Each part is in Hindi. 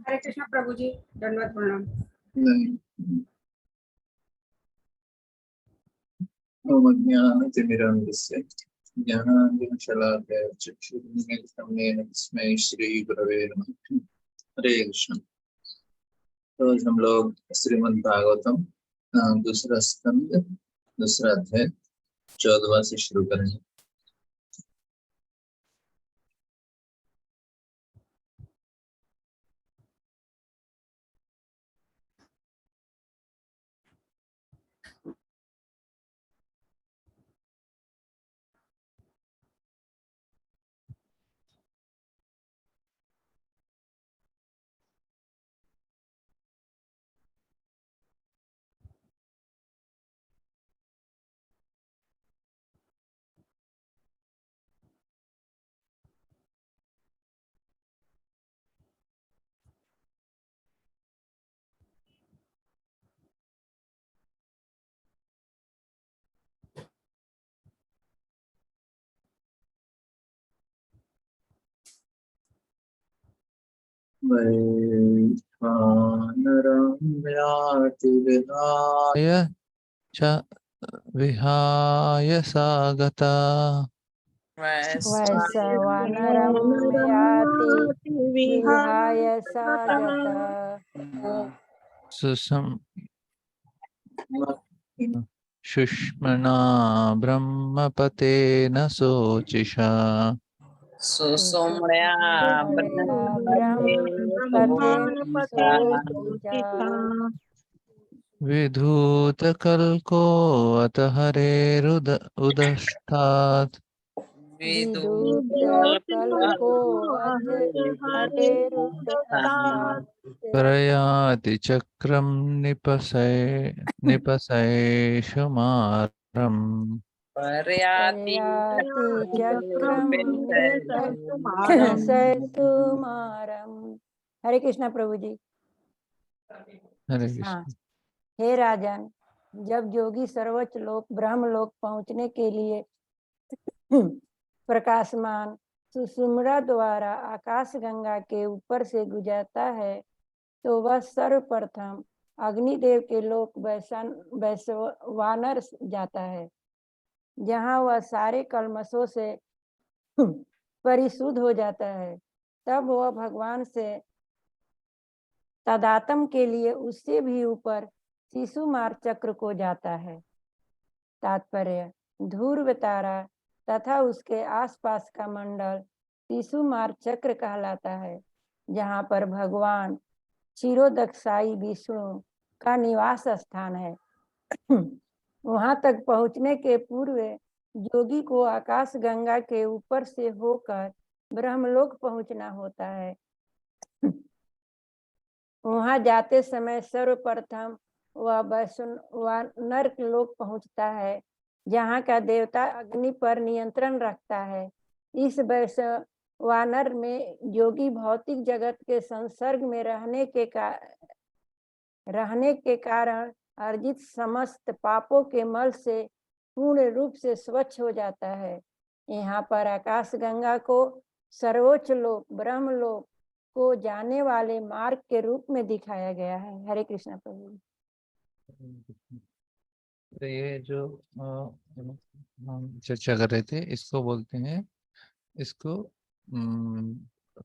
हरे कृष्ण प्रभु जी, दंडवत प्रणाम। ओम अज्ञानतिमिरान्धस्य ज्ञानाञ्जनशलाकया चक्षुरुन्मीलितं येन तस्मै श्रीगुरवे नमः। हरे कृष्ण। रोज हम लोग श्रीमद् भागवतम दूसरा स्कंद दूसरा अध्याय 14वां से शुरू करेंगे। विहाय च विहाय सागता वैश्वानरं याति विहाय स गतः। सुषुम्ना ब्रह्मपतेन शोचिषा सुषुम्नया ब्रह्मपतेन शोचिषा। विधूतकल्को अत हरेरुदष्टात् विदुतकल्को अथ हरेरुदस्तात्। प्रयाति चक्रं निपशैषुमारम् पर्याति चक्रं निपशैषुमारम्। हरे कृष्णा प्रभु जी। हरे हाँ, कृष्ण। हे राजन, जब योगी सर्वोच्च लोक ब्रह्म लोक पहुंचने के लिए प्रकाशमान सुषुम्ना द्वारा आकाश गंगा के ऊपर से गुजरता है, तो वह सर्वप्रथम अग्निदेव के लोक वैश्वानर जाता है, जहाँ वह सारे कल्मशों से परिशुद्ध हो जाता है। तब वह भगवान से तदात्म के लिए उससे भी ऊपर शिशुमार चक्र को जाता है। तात्पर्य: ध्रुव तारा तथा उसके आसपास का मंडल शिशुमार चक्र कहलाता है, जहाँ पर भगवान क्षीरोदक्षाई विष्णु का निवास स्थान है। वहां तक पहुंचने के पूर्व योगी को आकाश गंगा के ऊपर से होकर ब्रह्मलोक पहुंचना होता है। वहां जाते समय सर्वप्रथम वह वैश्वानर लोक पहुंचता है, जहाँ का देवता अग्नि पर नियंत्रण रखता है। इस वैश्वानर में योगी भौतिक जगत के संसर्ग में रहने के कारण अर्जित समस्त पापों के मल से पूर्ण रूप से स्वच्छ हो जाता है। यहाँ पर आकाश गंगा को सर्वोच्च लोक ब्रह्मलोक को जाने वाले मार्ग के रूप में दिखाया गया है। हरे कृष्णा प्रभु। तो ये जो हम चर्चा कर रहे थे, इसको बोलते हैं, इसको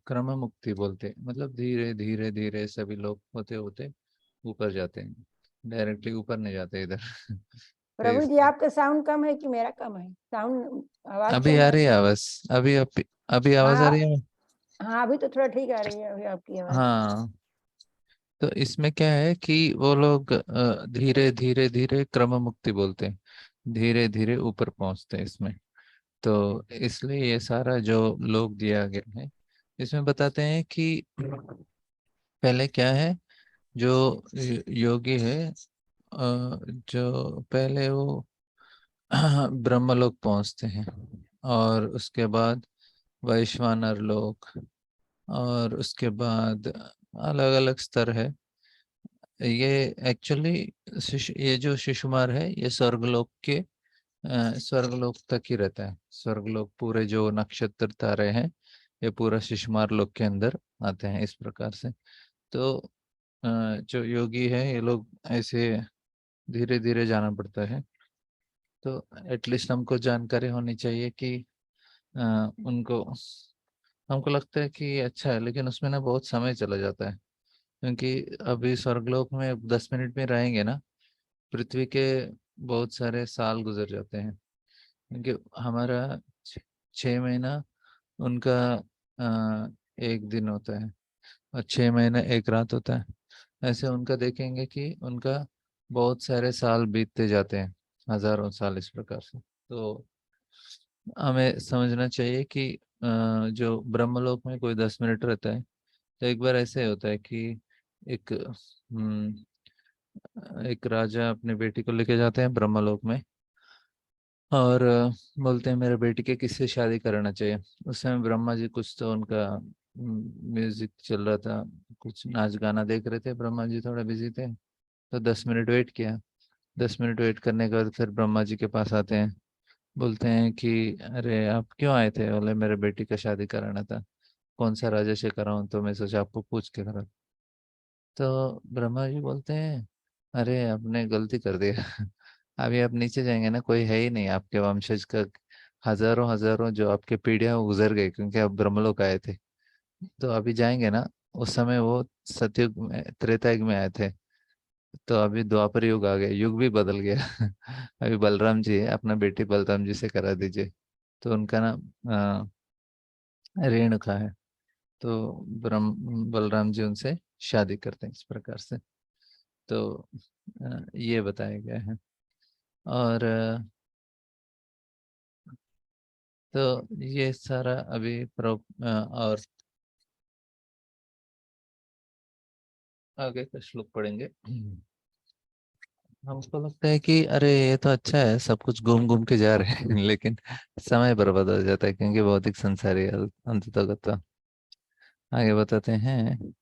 क्रम मुक्ति बोलते हैं। मतलब धीरे धीरे धीरे सभी लोग होते होते ऊपर जाते हैं, डायरेक्टली ऊपर नहीं जाते इधर। प्रभु जी, इसलिए आपका साउंड कम है कि मेरा कम है? साउंड आवाज अभी आ रही है आवाज, अभी आवाज आ रही है। हाँ, अभी तो थोड़ा ठीक आ रही है अभी आपकी आवाज। हाँ, तो इसमें क्या है कि वो लोग धीरे धीरे धीरे क्रम मुक्ति बोलते हैं, धीरे धीरे ऊपर पहुंचते हैं इसमें। तो इसलिए ये सारा जो लोग दिया गया है, इसमें बताते हैं कि पहले क्या है, जो योगी है, जो पहले वो ब्रह्मलोक पहुंचते हैं, और उसके बाद वैश्वानर लोक, और उसके बाद अलग अलग स्तर है। ये एक्चुअली ये जो शिशुमार है, ये स्वर्गलोक के स्वर्गलोक तक ही रहता है। स्वर्गलोक पूरे जो नक्षत्र तारे हैं, ये पूरा शिशुमार लोक के अंदर आते हैं, इस प्रकार से। तो जो योगी है ये लोग ऐसे धीरे धीरे जाना पड़ता है। तो एटलीस्ट हमको जानकारी होनी चाहिए कि उनको हमको लगता है कि अच्छा है, लेकिन उसमें ना बहुत समय चला जाता है, क्योंकि अभी स्वर्गलोक में 10 मिनट में रहेंगे ना, पृथ्वी के बहुत सारे साल गुजर जाते हैं, क्योंकि हमारा 6 महीना उनका 1 दिन होता है और 6 महीना 1 रात होता है। ऐसे उनका देखेंगे कि उनका बहुत सारे साल बीतते जाते हैं, हजारों साल इस प्रकार से। तो हमें समझना चाहिए कि जो ब्रह्मलोक में कोई 10 मिनट रहता है, तो एक बार ऐसे होता है कि एक एक राजा अपने बेटी को लेके जाते हैं ब्रह्मलोक में और बोलते हैं मेरे बेटी के किससे शादी कराना चाहिए। उस समय ब्रह्मा जी कुछ तो उनका म्यूजिक चल रहा था, कुछ नाच गाना देख रहे थे, ब्रह्मा जी थोड़ा बिजी थे। तो 10 मिनट वेट किया। 10 मिनट वेट करने के बाद फिर ब्रह्मा जी के पास आते हैं, बोलते हैं कि अरे आप क्यों आए थे? बोले मेरे बेटी का शादी कराना था। कौन सा राजा से कराऊं? तो मैं सोचा आपको पूछ के करा। तो ब्रह्मा जी बोलते हैं अरे आपने गलती कर दिया। अभी आप नीचे जाएंगे ना, कोई है ही नहीं आपके वंशज का। हजारों हजारों जो आपके पीढ़ियां वो गुजर गई, क्योंकि आप ब्रह्मलोक आए थे। तो अभी जाएंगे ना, उस समय वो सतयुग में त्रेता युग में आए थे। तो अभी द्वापर युग आ गया, युग भी बदल गया। अभी बलराम जी है, अपना बेटी बलराम जी से करा दीजिए। तो उनका नाम रेणुका है। तो ब्रह्म बलराम जी उनसे शादी करते हैं इस प्रकार से। तो ये बताया गया है। और तो ये सारा अभी और आगे का श्लोक पढ़ेंगे। हमको लगता है कि अरे ये तो अच्छा है, सब कुछ घूम घूम के जा रहे हैं, लेकिन समय बर्बाद हो जाता है, क्योंकि भौतिक संसार है अंततः। आगे बताते हैं,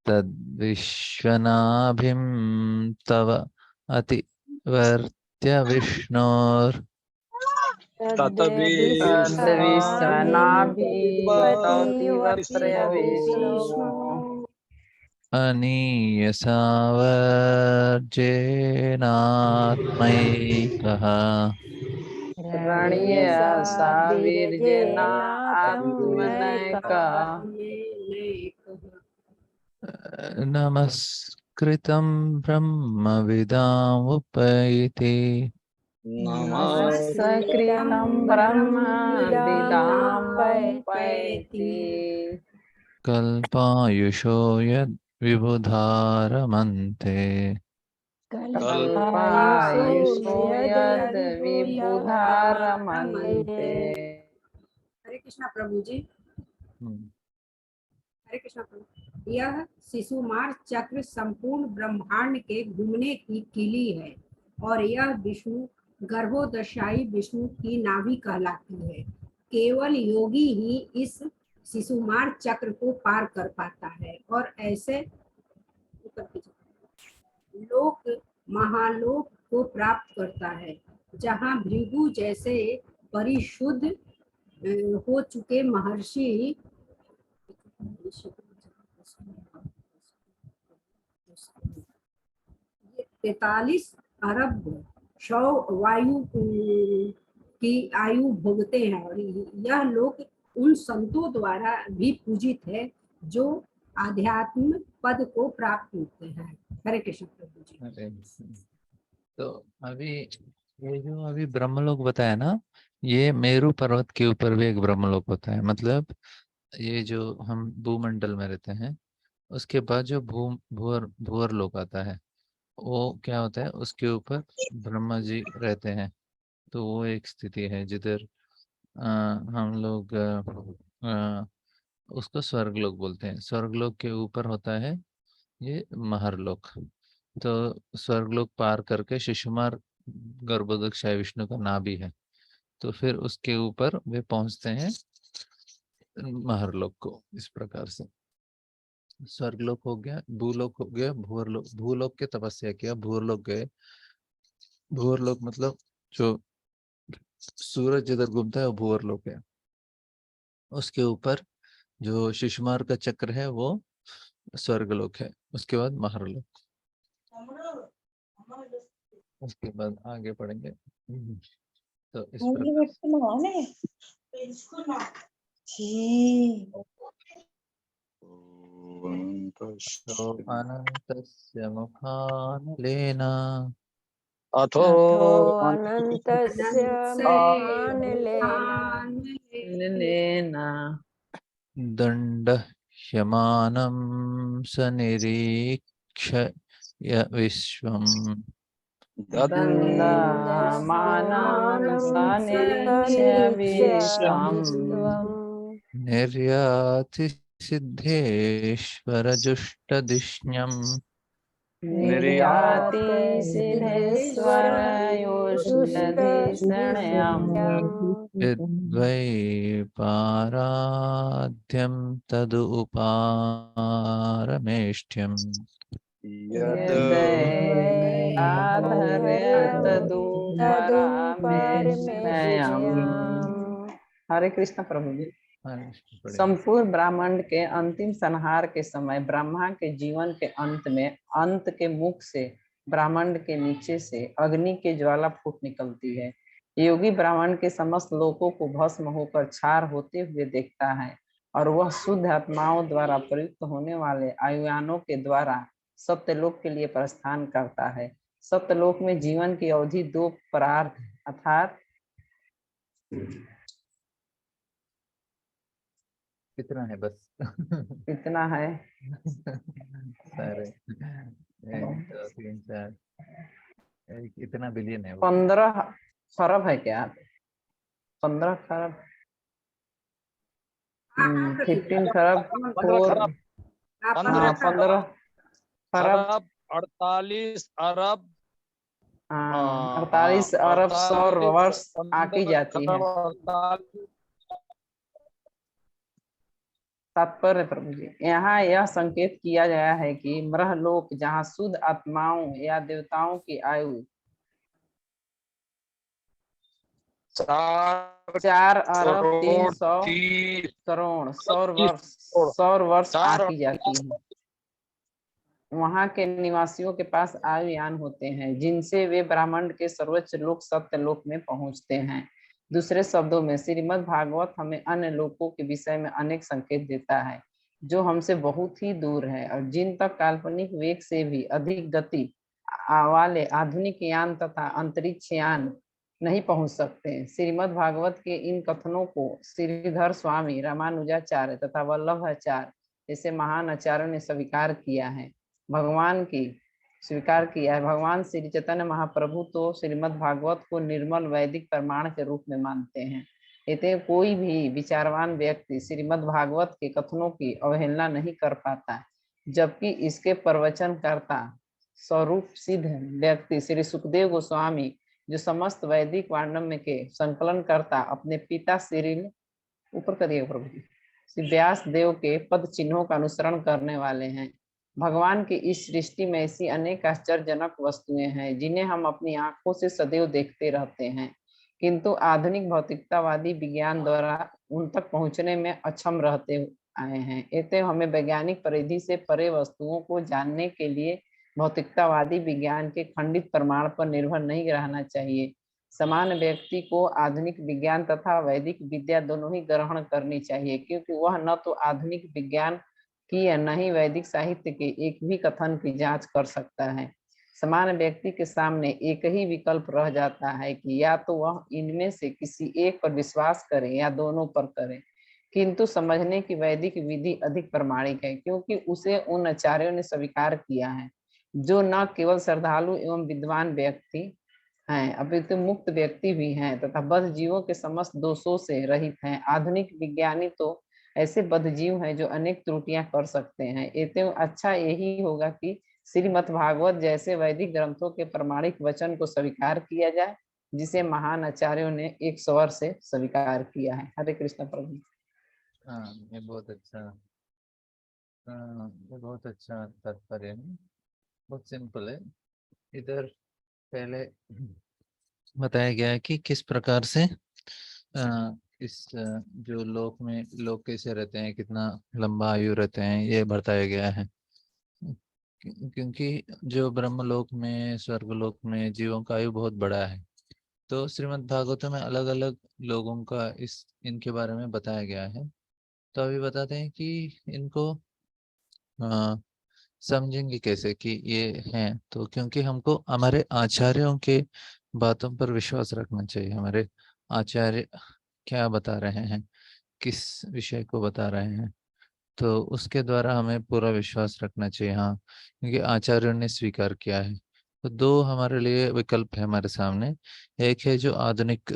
तद विश्वनाभिम तव अतिवर्त्य विष्णोर तद्विश्वनाभितौतिवर्त्रय विष्णु अनीयसावर्जेनात्मैकः रणीय सावीर्येण आत्मनैका नमस्कृतं ब्रह्मविदामुपैति नमस्कृतं ब्रह्म विदामुपैति कल्पायुषो यद्विबुधारमन्ते कल्पायुषो यद् विबुधारमन्ते। हरे कृष्णा प्रभु जी। हरे कृष्णा प्रभु। यह शिशुमार चक्र संपूर्ण ब्रह्मांड के घूमने की किली है और यह विष्णु गर्भोदशाई विष्णु की नाभि कहलाती है। केवल योगी ही इस शिशुमार चक्र को पार कर पाता है और ऐसे लोक महालोक को प्राप्त करता है, जहाँ भृगु जैसे परिशुद्ध हो चुके महर्षि 43 अरब सौ वायु की आयु भोगते हैं और यह लोक उन संतों द्वारा भी पूजित है जो आध्यात्म पद को प्राप्त होते हैं। हरे कृष्ण प्रभु जी। तो अभी ये जो अभी ब्रह्मलोक बताया ना, ये मेरु पर्वत के ऊपर भी एक ब्रह्मलोक होता है। मतलब ये जो हम भूमंडल में रहते हैं, उसके बाद जो भूअर भूअर लोक आता है, वो क्या होता है, उसके ऊपर ब्रह्मा जी रहते हैं। तो वो एक स्थिति है जिधर हम लोग उसको स्वर्गलोक बोलते हैं। स्वर्गलोक के ऊपर होता है ये महरलोक। तो स्वर्गलोक पार करके शिशुमार गर्भोदक विष्णु का नाभि है। तो फिर उसके ऊपर वे पहुंचते हैं महरलोक को। इस प्रकार से स्वर्गलोक हो गया, भूलोक हो गया, भूअरलोक। भूलोक के तपस्या किया, भूअरलोक गए। भूअरलोक मतलब जो सूरज जिधर घूमता है वो भूअरलोक है। उसके ऊपर जो शिशुमार का चक्र है वो स्वर्गलोक है, उसके बाद महरलोक, उसके बाद आगे पढ़ेंगे। तो इस प्रकार तो अनन्तस्य मुखानलेन अथो अनन्तस्य महानलेन लेना दण्डह्यमानं सनिरीक्ष्य विश्वम् दण्डमानं सनिरीक्ष्य विश्वम् निर्यातिसिद्धेश्वरजुष्टधिष्ण्यम् निर्याति सिद्धेश्वरयोष्टधिष्ण्यम् यद्वैपाराध्यं तदुपारमेष्ट्यम् यद्वैपाधर्य तदुपरामेष्ठ्यम्। हरे कृष्ण प्रभु जी। संपूर्ण ब्रह्मांड के अंतिम संहार के समय ब्रह्मा के जीवन के अंत में अंत के मुख से ब्रह्मांड के नीचे से अग्नि के ज्वाला फूट निकलती है। योगी ब्रह्मांड के समस्त लोकों को भस्म होकर क्षार होते हुए देखता है और वह शुद्ध आत्माओं द्वारा प्रयुक्त होने वाले आयुयानों के द्वारा सत्यलोक के लिए प्रस्थान करता है। सत्यलोक में जीवन की अवधि 2 परार्थ अर्थात कितना है, बस इतना है। सारे 1 2 3 4 इतना बिलियन है वो। 15 खरब है क्या? 15 खरब 15 खरब 15 15 खरब 48 अरब 48 अरब सौर वर्ष आकी जाती है। तात्पर्य प्रभु जी, यहाँ यह संकेत किया गया है कि मृहलोक जहाँ शुद्ध आत्माओं या देवताओं की आयु 4 अरब 300 करोड़ सौर वर्ष आकी जाती है। वहाँ के निवासियों के पास आयुयान होते हैं जिनसे वे ब्रह्मांड के सर्वोच्च लोक सत्यलोक में पहुंचते हैं। दूसरे शब्दों में श्रीमद् भागवत हमें अन्य लोकों के विषय में अनेक संकेत देता है जो हमसे बहुत ही दूर है और जिन तक काल्पनिक वेग से भी अधिक गति वाले आधुनिक यान तथा अंतरिक्ष यान नहीं पहुंच सकते। श्रीमद् भागवत के इन कथनों को श्रीधर स्वामी रामानुजाचार्य तथा वल्लभाचार्य जैसे महान आचार्यों ने स्वीकार किया है। भगवान श्री चैतन्य महाप्रभु तो श्रीमद् भागवत को निर्मल वैदिक प्रमाण के रूप में मानते हैं। इतने कोई भी विचारवान व्यक्ति श्रीमद् भागवत के कथनों की अवहेलना नहीं कर पाता, जबकि इसके प्रवचनकर्ता स्वरूप सिद्ध व्यक्ति श्री सुखदेव गोस्वामी जो समस्त वैदिक वाङ्मय के संकलन करता अपने पिता श्री ऊपर करिए प्रभु जी श्री व्यास देव के पद चिन्हों का अनुसरण करने वाले हैं। भगवान की इस सृष्टि में ऐसी अनेक आश्चर्यजनक वस्तुएं हैं जिन्हें हम अपनी आंखों से सदैव देखते रहते हैं, किंतु आधुनिक भौतिकतावादी विज्ञान द्वारा उन तक पहुंचने में अक्षम रहते आए हैं। इतने हमें वैज्ञानिक परिधि से परे वस्तुओं को जानने के लिए भौतिकतावादी विज्ञान के खंडित प्रमाण पर निर्भर नहीं रहना चाहिए। समान व्यक्ति को आधुनिक विज्ञान तथा वैदिक विद्या दोनों ही ग्रहण करनी चाहिए, क्योंकि वह न तो आधुनिक विज्ञान की या न ही वैदिक साहित्य के एक भी कथन की जांच कर सकता है। समान व्यक्ति के सामने एक ही विकल्प रह जाता है कि या तो वह इनमें से किसी एक पर विश्वास करे या दोनों पर करे, किंतु समझने की वैदिक विधि अधिक प्रमाणिक है, क्योंकि उसे उन आचार्यों ने स्वीकार किया है जो न केवल श्रद्धालु एवं विद्वान व्यक्ति हैं, अपितु मुक्त व्यक्ति भी हैं तथा बद्ध जीवों के समस्त दोषों से रहित हैं। आधुनिक विज्ञानी तो ऐसे बद्ध जीव हैं जो अनेक त्रुटियां कर सकते हैं। एवं अच्छा यही होगा कि श्रीमद् भागवत जैसे वैदिक ग्रंथों के प्रमाणिक वचन को स्वीकार किया जाए, जिसे महान आचार्यों ने एक स्वर से स्वीकार किया है। हरे कृष्ण प्रभु। ये बहुत अच्छा तात्पर्य है, बहुत सिंपल है। इधर पहले बताया गया है कि किस प्रकार से इस जो लोक में लोग कैसे रहते हैं, कितना लंबा आयु रहते हैं, ये बताया गया है। क्योंकि जो ब्रह्मलोक में, स्वर्गलोक में जीवों का आयु बहुत बड़ा है, तो श्रीमद् भागवत में अलग अलग लोगों का इनके बारे में बताया गया है। तो अभी बताते हैं कि इनको समझेंगे कैसे कि ये हैं। तो क्योंकि हमको हमारे आचार्यों के बातों पर विश्वास रखना चाहिए। हमारे आचार्य क्या बता रहे हैं, किस विषय को बता रहे हैं, तो उसके द्वारा हमें पूरा विश्वास रखना चाहिए। हाँ, क्योंकि आचार्यों ने स्वीकार किया है। तो दो हमारे लिए विकल्प है हमारे सामने। एक है जो आधुनिक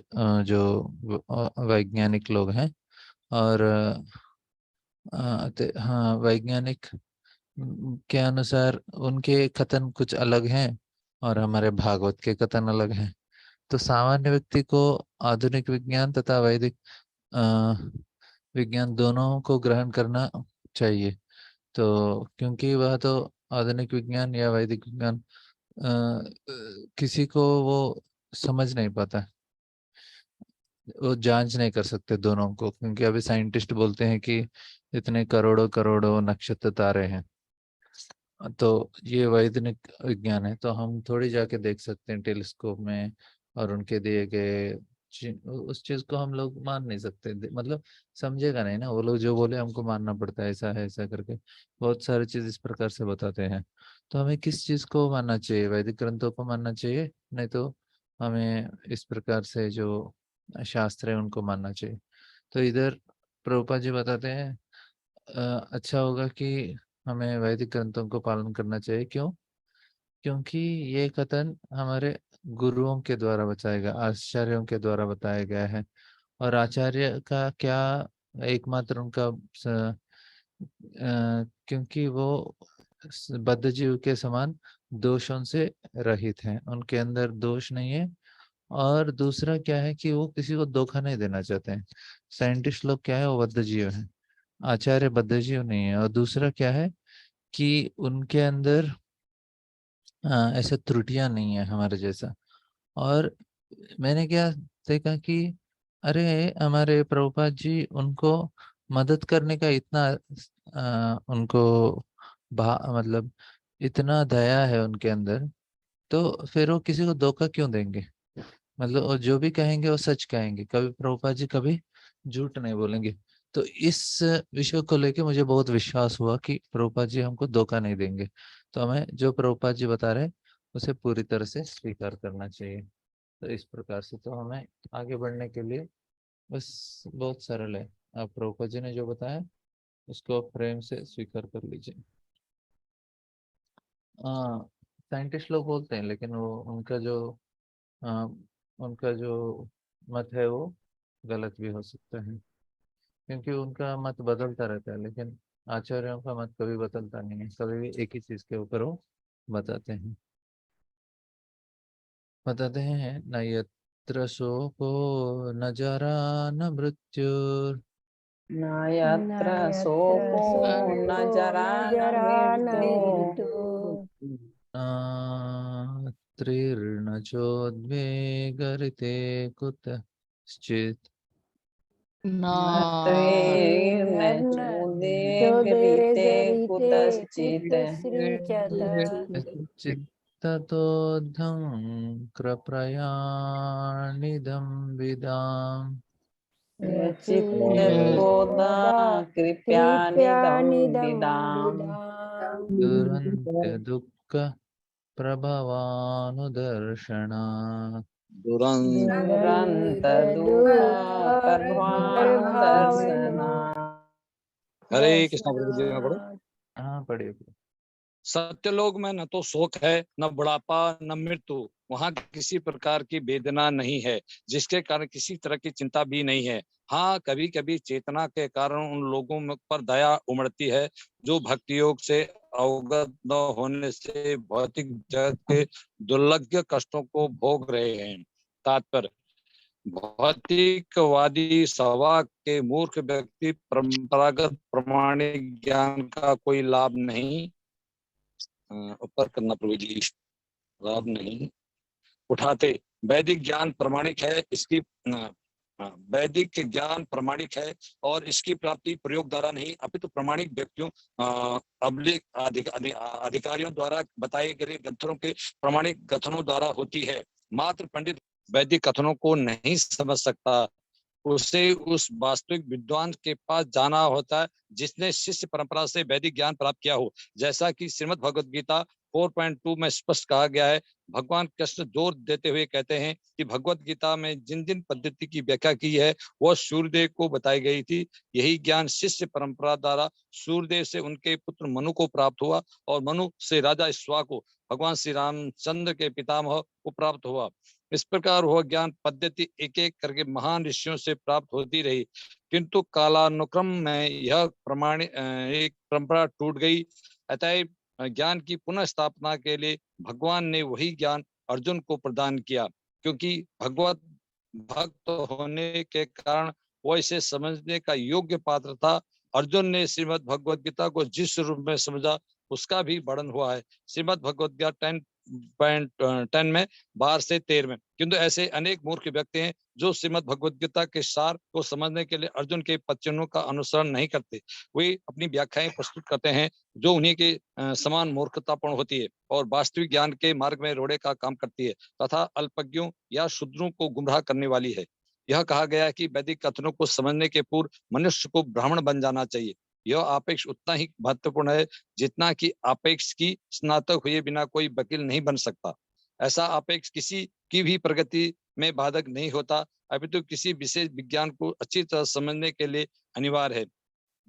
वैज्ञानिक लोग हैं, और हाँ, वैज्ञानिक के अनुसार उनके कथन कुछ अलग हैं और हमारे भागवत के कथन अलग हैं। तो सामान्य व्यक्ति को आधुनिक विज्ञान तथा वैदिक विज्ञान दोनों को ग्रहण करना चाहिए। तो क्योंकि वह तो आधुनिक विज्ञान या वैदिक विज्ञान किसी को वो समझ नहीं पाता, वो जांच नहीं कर सकते दोनों को, क्योंकि अभी साइंटिस्ट बोलते हैं कि इतने करोड़ों करोड़ों नक्षत्र तारे हैं। तो ये वैज्ञानिक विज्ञान है, तो हम थोड़ी जाके देख सकते हैं टेलीस्कोप में और उनके दिए गए उस चीज को हम लोग मान नहीं सकते। मतलब समझेगा नहीं ना, वो लोग जो बोले हमको मानना पड़ता है, ऐसा है ऐसा करके बहुत सारी चीज इस प्रकार से बताते हैं। तो हमें किस चीज को मानना चाहिए, वैदिक ग्रंथों को मानना चाहिए, नहीं तो हमें इस प्रकार से जो शास्त्र है उनको मानना चाहिए। तो इधर प्रभुपाद जी बताते हैं अच्छा होगा कि हमें वैदिक ग्रंथों को पालन करना चाहिए। क्यों? क्योंकि ये कथन हमारे गुरुओं के द्वारा बताया गया, आचार्यों के द्वारा बताया गया है। और आचार्य का क्या, एकमात्र उनका क्योंकि वो बद्ध जीव के समान दोषों से रहित हैं, उनके अंदर दोष नहीं है। और दूसरा क्या है कि वो किसी को धोखा नहीं देना चाहते हैं। साइंटिस्ट लोग क्या है, वो बद्ध जीव है, आचार्य बद्ध जीव नहीं है। और दूसरा क्या है कि उनके अंदर ऐसे त्रुटियां नहीं है हमारे जैसा। और मैंने क्या देखा कि अरे हमारे प्रभुपाद जी, उनको मदद करने का इतना उनको मतलब इतना दया है उनके अंदर, तो फिर वो किसी को धोखा क्यों देंगे? मतलब वो जो भी कहेंगे वो सच कहेंगे, कभी प्रभुपाद जी कभी झूठ नहीं बोलेंगे। तो इस विषय को लेके मुझे बहुत विश्वास हुआ कि प्रभुपाद जी हमको धोखा नहीं देंगे। तो हमें जो प्रभुपाद जी बता रहे हैं उसे पूरी तरह से स्वीकार करना चाहिए। तो इस प्रकार से तो हमें आगे बढ़ने के लिए बस बहुत सरल है। आप प्रभुपाद जी ने जो बताया उसको प्रेम से स्वीकार कर लीजिए। हाँ, साइंटिस्ट लोग बोलते हैं, लेकिन वो आ, उनका जो मत है वो गलत भी हो सकता है, क्योंकि उनका मत बदलता रहता है। लेकिन आचार्यों का मत कभी बदलता नहीं है, कभी भी एक ही चीज के ऊपर वो बताते हैं न यत्र शोको न जरा न मृत्यु न यत्र यत्र शोको न शोको जरा न न जरा न मृत्यु मृत्यु न तृर्न चोद्वेगरिते कुतश्चित् न त्वेन न चोदेगरीते चोदेगरीते कुतश्चित् कुतश्रीचत चित्ततोद्धं कृप्रयाणिदं विदाम् चित्ततोदा कृपयानिदं कृपयानिदं विदाम् विदाम् दुरन्त्य दुःख प्रभवानुदर्शनात् दुरंत दुःख दुःख प्रभानुदर्शना। प्रभावनु हरे कृष्ण प्रभु जी में पढ़ो। दर्शनात् हाँ पढ़िए। सत्यलोक में न तो शोक है, न बुढ़ापा, न मृत्यु। वहां किसी प्रकार की वेदना नहीं है, जिसके कारण किसी तरह की चिंता भी नहीं है। हाँ, कभी कभी चेतना के कारण उन लोगों पर दया उमड़ती है जो भक्ति योग से अवगत न होने से भौतिक जगत के दुर्लभ कष्टों को भोग रहे हैं। तात्पर्य: भौतिकवादी सभा के मूर्ख व्यक्ति परंपरागत प्रमाणिक ज्ञान का कोई लाभ नहीं ऊपर करना प्रभु जी, लाभ नहीं उठाते। वैदिक ज्ञान प्रमाणिक है, इसकी वैदिक ज्ञान प्रमाणिक है और इसकी प्राप्ति प्रयोग द्वारा नहीं अपितु प्रमाणिक व्यक्तियों अधिकारियों द्वारा बताए गए ग्रंथों के प्रमाणिक कथनों द्वारा होती है। मात्र पंडित वैदिक कथनों को नहीं समझ सकता, उसे उस वास्तविक विद्वान के पास जाना होता है जिसने शिष्य परंपरा से वैदिक ज्ञान प्राप्त किया हो। जैसा कि श्रीमद् भगवद गीता 4.2 में स्पष्ट कहा गया है, भगवान कृष्ण जोर देते हुए कहते हैं कि भगवत गीता में जिन जिन पद्धति की व्याख्या की है वह सूर्यदेव को बताई गई थी। यही ज्ञान शिष्य परंपरा द्वारा सूर्यदेव से उनके पुत्र मनु को प्राप्त हुआ और मनु से राजा इक्ष्वा को भगवान श्री रामचंद्र के पितामह को प्राप्त हुआ। इस प्रकार वह ज्ञान पद्धति एक एक करके महान ऋषियों से प्राप्त होती रही, किंतु कालानुक्रम में यह एक परंपरा टूट गई। अतः ज्ञान की पुनः स्थापना के लिए भगवान ने वही ज्ञान अर्जुन को प्रदान किया, क्योंकि भगवत भक्त होने के कारण वो इसे समझने का योग्य पात्र था। अर्जुन ने श्रीमद् भगवद गीता को जिस रूप में समझा उसका भी वर्णन हुआ है श्रीमद् भगवद गीता 10.10 में 12 से 13 में। किंतु ऐसे अनेक मूर्ख व्यक्ति हैं जो श्रीमद् भगवद गीता के सार को समझने के लिए अर्जुन के वचनों का अनुसरण नहीं करते। वे अपनी व्याख्याएं प्रस्तुत करते हैं जो उन्हीं के समान मूर्खतापूर्ण होती है और वास्तविक ज्ञान के मार्ग में रोड़े का काम करती है तथा अल्पज्ञों या शूद्रों को गुमराह करने वाली है। यह कहा गया है कि वैदिक कथनों को समझने के पूर्व मनुष्य को ब्राह्मण बन जाना चाहिए। यह आपेक्ष उतना ही महत्वपूर्ण है जितना कि आपेक्ष की स्नातक हुए बिना कोई वकील नहीं बन सकता। ऐसा आपेक्ष किसी की भी प्रगति में बाधक नहीं होता, अपितु किसी विशेष विज्ञान को अच्छी तरह समझने के लिए अनिवार्य है।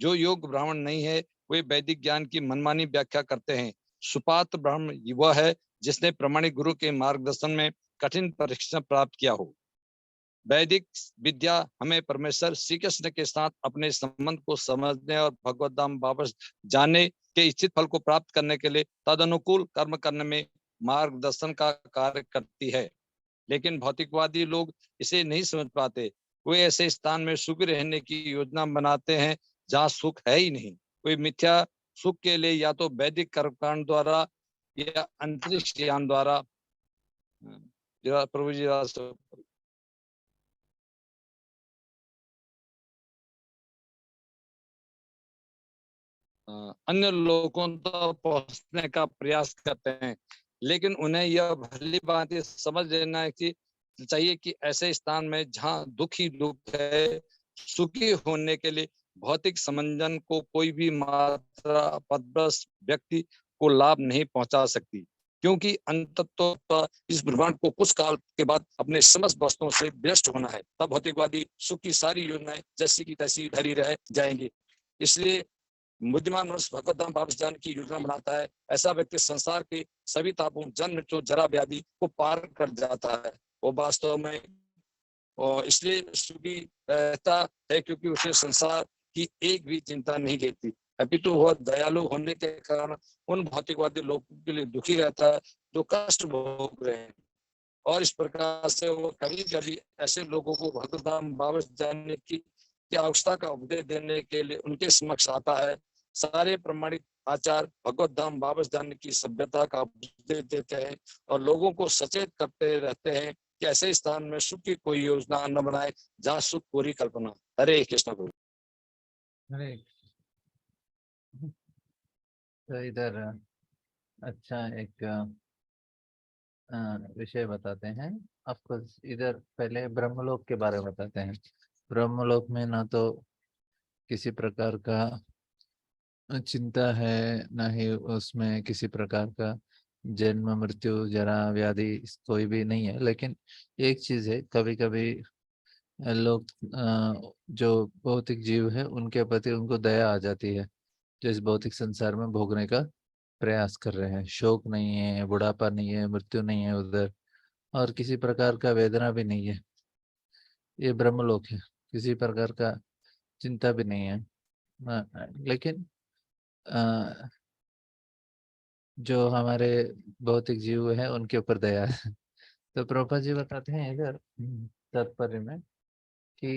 जो योग्य ब्राह्मण नहीं है वे वैदिक ज्ञान की मनमानी व्याख्या करते हैं। सुपात्र ब्राह्मण वह है जिसने प्रमाणिक गुरु के मार्गदर्शन में कठिन परीक्षण प्राप्त किया हो। वैदिक विद्या हमें परमेश्वर श्री कृष्ण के साथ अपने संबंध को समझने और भगवत धाम वापस जाने के इच्छित फल को प्राप्त करने के लिए तदनुकूल कर्म करने में मार्गदर्शन का कार्य करती है। लेकिन भौतिकवादी लोग इसे नहीं समझ पाते। वे ऐसे स्थान में सुखी रहने की योजना बनाते हैं जहाँ सुख है ही नहीं। वे मिथ्या सुख के लिए या तो वैदिक कर्मकांड द्वारा या अंतरिक्ष यान द्वारा प्रभु जी अन्य लोगों तक पहुंचने का प्रयास करते हैं। लेकिन उन्हें यह भली बात समझ लेना चाहिए कि ऐसे स्थान में जहाँ दुख ही दुख है, सुखी होने के लिए भौतिक समंजन को कोई भी मात्रा पदभ्रष्ट व्यक्ति को लाभ नहीं पहुंचा सकती, क्योंकि अंततः इस ब्रह्मांड को कुछ काल के बाद अपने समस्त वस्तुओं से व्यस्त होना है। तब भौतिकवादी सुख की सारी योजनाएं जैसी की तैसी धरी रह जाएंगी। इसलिए बुद्धिमान मनुष्य भगवत धाम वापस जाने की योजना बनाता है। ऐसा व्यक्ति संसार के सभी तापों जन्म मृत्यु जरा व्याधि को पार कर जाता है। वो वास्तव में और इसलिए सुखी रहता है क्योंकि उसे संसार की एक भी चिंता नहीं रहती, अपितु वह दयालु होने के कारण उन भौतिकवादी लोगों के लिए दुखी रहता है जो कष्ट भोग रहे हैं। और इस प्रकार से वो कभी कभी ऐसे लोगों को भगवत धाम वापस जाने की आवश्यकता का उपदेश देने के लिए उनके समक्ष आता है। सारे प्रमाणित आचार भगवत धाम वापस जाने की सभ्यता का उपदेश देते हैं और लोगों को सचेत करते रहते हैं कि ऐसे स्थान में सुख की कोई योजना न बनाए जहाँ सुख पूरी कल्पना। हरे कृष्ण प्रभु। हरे तो इधर अच्छा एक विषय बताते हैं आपको। इधर पहले ब्रह्मलोक के बारे में बताते हैं। ब्रह्मलोक में ना तो किसी प्रकार का चिंता है, ना ही उसमें किसी प्रकार का जन्म मृत्यु जरा व्याधि कोई भी नहीं है। लेकिन एक चीज है, कभी कभी लोग जो भौतिक जीव है उनके प्रति उनको दया आ जाती है, जो इस भौतिक संसार में भोगने का प्रयास कर रहे हैं। शोक नहीं है, बुढ़ापा नहीं है, मृत्यु नहीं है उधर, और किसी प्रकार का वेदना भी नहीं है। ये ब्रह्मलोक है, किसी प्रकार का चिंता भी नहीं है। लेकिन जो हमारे भौतिक जीव है उनके ऊपर दया है। तो प्रभुपाद जी बताते हैं इधर तात्पर्य में कि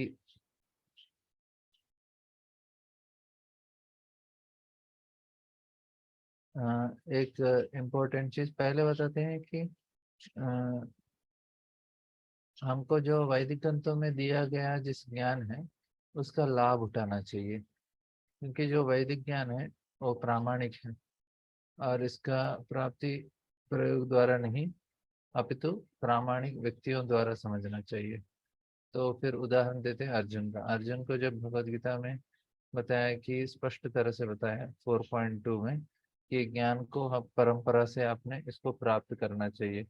एक इम्पोर्टेंट चीज पहले बताते हैं कि हमको जो वैदिक ग्रंथों में दिया गया जिस ज्ञान है उसका लाभ उठाना चाहिए, क्योंकि जो वैदिक ज्ञान है वो प्रामाणिक है और इसका प्राप्ति प्रयोग द्वारा नहीं अपितु प्रामाणिक व्यक्तियों द्वारा समझना चाहिए। तो फिर उदाहरण देते हैं अर्जुन का। अर्जुन को जब भगवद गीता में बताया कि स्पष्ट तरह से बताया 4.2 में कि ज्ञान को हम परंपरा से आपने इसको प्राप्त करना चाहिए।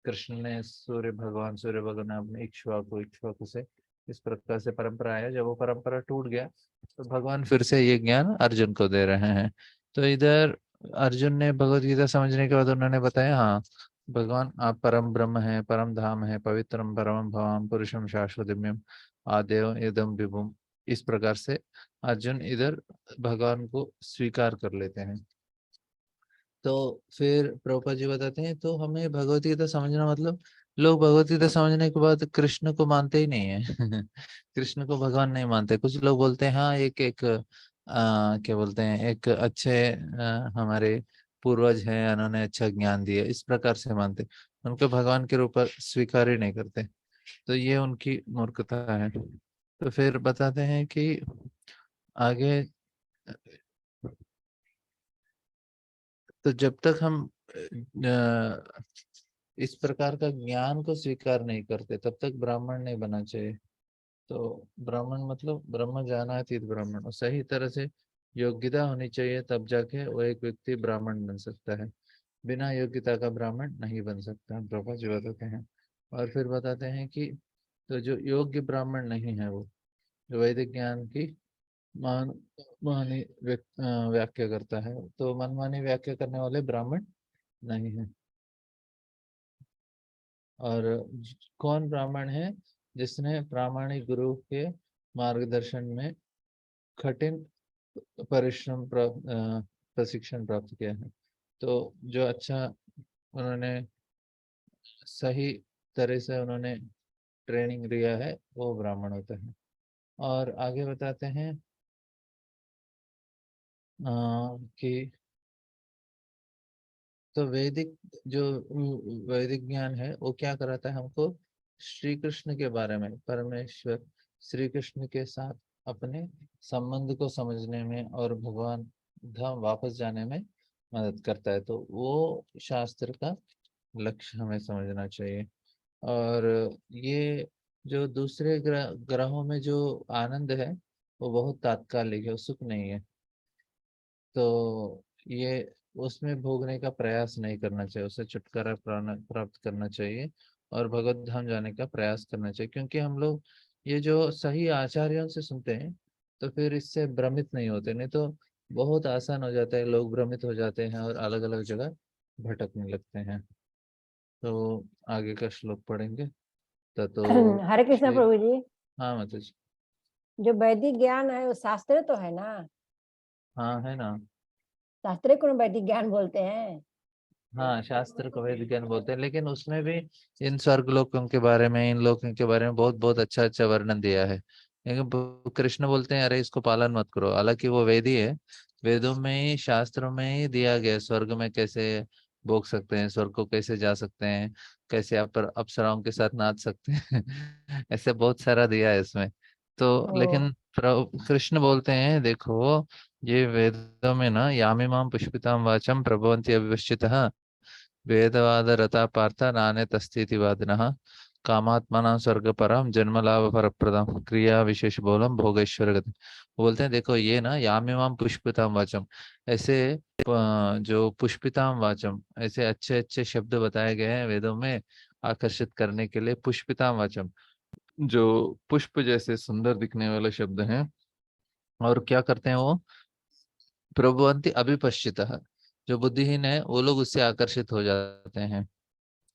कृष्ण ने सूर्य भगवान ने अपने इक्ष्वाकु से इस प्रकार से परंपरा आया। जब वो परंपरा टूट गया तो भगवान फिर से ये ज्ञान अर्जुन को दे रहे हैं। तो इधर अर्जुन ने भगवद गीता समझने के बाद उन्होंने बताया, हाँ भगवान आप परम ब्रह्म है, परम धाम है, पवित्रम परम भवाम पुरुषम शाश्वतम्यम आदेव इदम विभुम। इस प्रकार से अर्जुन इधर भगवान को स्वीकार कर लेते हैं। तो फिर प्रभुपाद जी बताते हैं तो हमें भगवत गीता समझना मतलब, लोग भगवत गीता समझने के बाद कृष्ण को मानते ही नहीं है कृष्ण को भगवान नहीं मानते। कुछ लोग बोलते हैं हाँ एक एक क्या बोलते हैं, एक अच्छे हमारे पूर्वज हैं, उन्होंने अच्छा ज्ञान दिया, इस प्रकार से मानते, उनको भगवान के रूप स्वीकार ही नहीं करते। तो ये उनकी मूर्खता है। तो फिर बताते हैं कि आगे, तो जब तक हम इस प्रकार का ज्ञान को स्वीकार नहीं करते तब तक ब्राह्मण नहीं बना चाहिए। तो ब्राह्मण मतलब ब्रह्म जानातीत ब्राह्मण, और सही तरह से योग्यता होनी चाहिए, तब जाके वो एक व्यक्ति ब्राह्मण बन सकता है। बिना योग्यता का ब्राह्मण नहीं बन सकता, प्रभा जी बताते हैं। और फिर बताते हैं कि तो जो योग्य ब्राह्मण नहीं है वो जो वैदिक ज्ञान की मान मानी व्याख्या करता है, तो मनमानी व्याख्या करने वाले ब्राह्मण नहीं है। और कौन ब्राह्मण है? जिसने प्रामाणिक गुरु के मार्गदर्शन में कठिन परिश्रम प्रशिक्षण प्राप्त किया है। तो जो अच्छा उन्होंने सही तरह से उन्होंने ट्रेनिंग लिया है वो ब्राह्मण होता है। और आगे बताते हैं कि तो वैदिक जो वैदिक ज्ञान है वो क्या कराता है हमको? श्री कृष्ण के बारे में, परमेश्वर श्री कृष्ण के साथ अपने संबंध को समझने में और भगवान धाम वापस जाने में मदद करता है। तो वो शास्त्र का लक्ष्य हमें समझना चाहिए। और ये जो दूसरे ग्रहों में जो आनंद है वो बहुत तात्कालिक है, वो सुख नहीं है। तो ये उसमें भोगने का प्रयास नहीं करना चाहिए, उससे छुटकारा प्राप्त करना चाहिए और भगवत धाम जाने का प्रयास करना चाहिए। क्योंकि हम लोग ये जो सही आचार्यों से सुनते हैं तो फिर इससे भ्रमित नहीं होते, नहीं तो बहुत आसान हो जाता है, लोग भ्रमित हो जाते हैं और अलग अलग जगह भटकने लगते हैं। तो आगे का श्लोक पढ़ेंगे। तो हरे कृष्ण श्री, प्रभु जी। हाँ मतलब जो वैदिक ज्ञान है वो शास्त्र तो है ना, हाँ है ना। शास्त्र को वैदिक ज्ञान बोलते हैं। हाँ शास्त्र को वेद ज्ञान बोलते हैं, लेकिन उसमें भी इन स्वर्ग लोकों के बारे में, इन लोकों के बारे में बहुत बहुत अच्छा अच्छा वर्णन दिया है। लेकिन कृष्ण बोलते हैं अरे इसको पालन मत करो, हालांकि वो वेद ही है। वेदों में ही शास्त्रों में ही दिया गया स्वर्ग में कैसे भोग सकते हैं, स्वर्ग को कैसे जा सकते हैं, कैसे आप अप्सराओं के साथ नाच सकते हैं ऐसे बहुत सारा दिया है इसमें। तो ओ, लेकिन कृष्ण बोलते हैं देखो ये वेदों में ना यामिमाम पुष्पिताम वाचम प्रभवन्ति अविवश्चितः वेदवाद रता पार्थ नाने तस्तीति वादिनः कामात्मना स्वर्ग परम जन्म लाभ फलप्रदम क्रिया विशेष बोलम भोगेश्वर गति। बोलते हैं देखो ये ना यामिमाम पुष्पिताम वाचम, ऐसे जो पुष्पिताम वाचम, ऐसे अच्छे अच्छे शब्द बताए गए हैं वेदों में आकर्षित करने के लिए। पुष्पिताम वाचम जो पुष्प जैसे सुंदर दिखने वाले शब्द हैं। और क्या करते हैं वो? प्रभुवंती अभिपश्चितः, जो बुद्धिहीन है वो लोग उससे आकर्षित हो जाते हैं।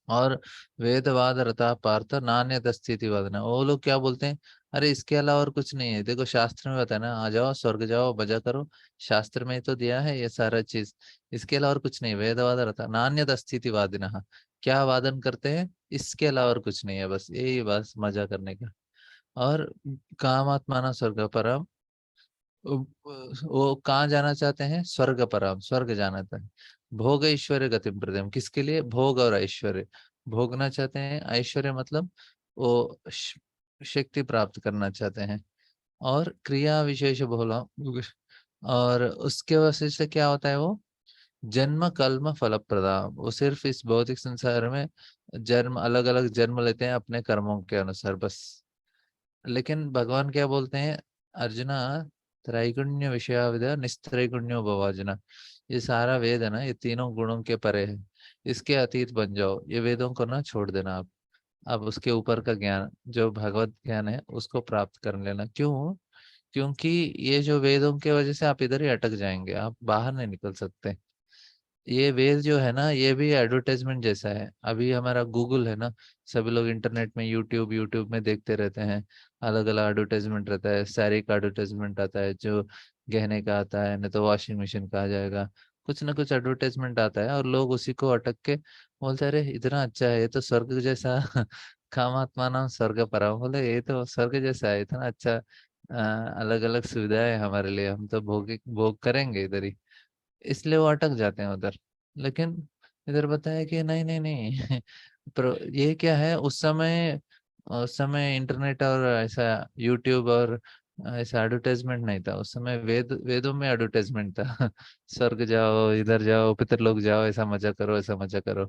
और वेदवाद रता पार्थ नान्य दस्थिति वादना, वो लोग क्या बोलते हैं? अरे इसके अलावा और कुछ नहीं है, देखो शास्त्र में बताया ना, आ जाओ स्वर्ग जाओ मजा करो, शास्त्र में तो दिया है ये सारा चीज, इसके अलावा और कुछ नहीं। वेदवाद रता नान्य दस्थिति वादिना, क्या वादन करते हैं? इसके अलावा और कुछ नहीं है, बस यही बस मजा करने का। और कामात्माना स्वर्ग परम, वो कहाँ जाना चाहते हैं? स्वर्ग परम, स्वर्ग जाना चाहते हैं। भोग ऐश्वर्य गति प्रदम, किसके लिए? भोग और ऐश्वर्य भोगना चाहते हैं। ऐश्वर्य मतलब वो शक्ति प्राप्त करना चाहते हैं। और क्रिया विशेष बहुला, और उसके वजह से क्या होता है, वो जन्म कर्म फल प्रदा, वो सिर्फ इस भौतिक संसार में जन्म, अलग अलग जन्म लेते हैं अपने कर्मों के अनुसार बस। लेकिन भगवान क्या बोलते हैं, अर्जुना त्रैगुण्य विषयाविद निस्त्रैगुण्यो भवार्जुना, ये सारा वेद है ना, ये तीनों गुणों के परे है, इसके अतीत बन जाओ, ये वेदों को ना छोड़ देना आप। अब उसके ऊपर का ज्ञान जो भगवत ज्ञान है उसको प्राप्त कर लेना। क्यों? क्योंकि ये जो वेदों के वजह से आप इधर ही अटक जाएंगे, आप बाहर नहीं निकल सकते। ये वेद जो है ना, ये भी एडवर्टाइजमेंट जैसा है। अभी हमारा गूगल है ना, सभी लोग इंटरनेट में यूट्यूब में देखते रहते हैं, अलग अलग एडवर्टाइजमेंट रहता है, साड़ी का एडवर्टाइजमेंट आता है, जो गहने का आता है, नहीं तो वॉशिंग मशीन का आ जाएगा, कुछ ना कुछ एडवर्टाइजमेंट आता है, और लोग उसी को अटक के बोलते हैं, अरे इतना अच्छा है, ये तो स्वर्ग जैसा कामात्मा नाम स्वर्ग पराम, बोले ये तो स्वर्ग जैसा है, इतना अच्छा, अलग अलग सुविधाएं है हमारे लिए, हम तो भोग करेंगे इधर ही, इसलिए वो अटक जाते हैं उधर। लेकिन इधर बताया कि नहीं नहीं नहीं पर ये क्या है, उस समय इंटरनेट और ऐसा यूट्यूब और ऐसा एडवर्टाइजमेंट नहीं था। उस समय वेदों में एडवर्टाइजमेंट था स्वर्ग जाओ, इधर जाओ, पितरलोक जाओ, ऐसा मजा करो, ऐसा मजा करो।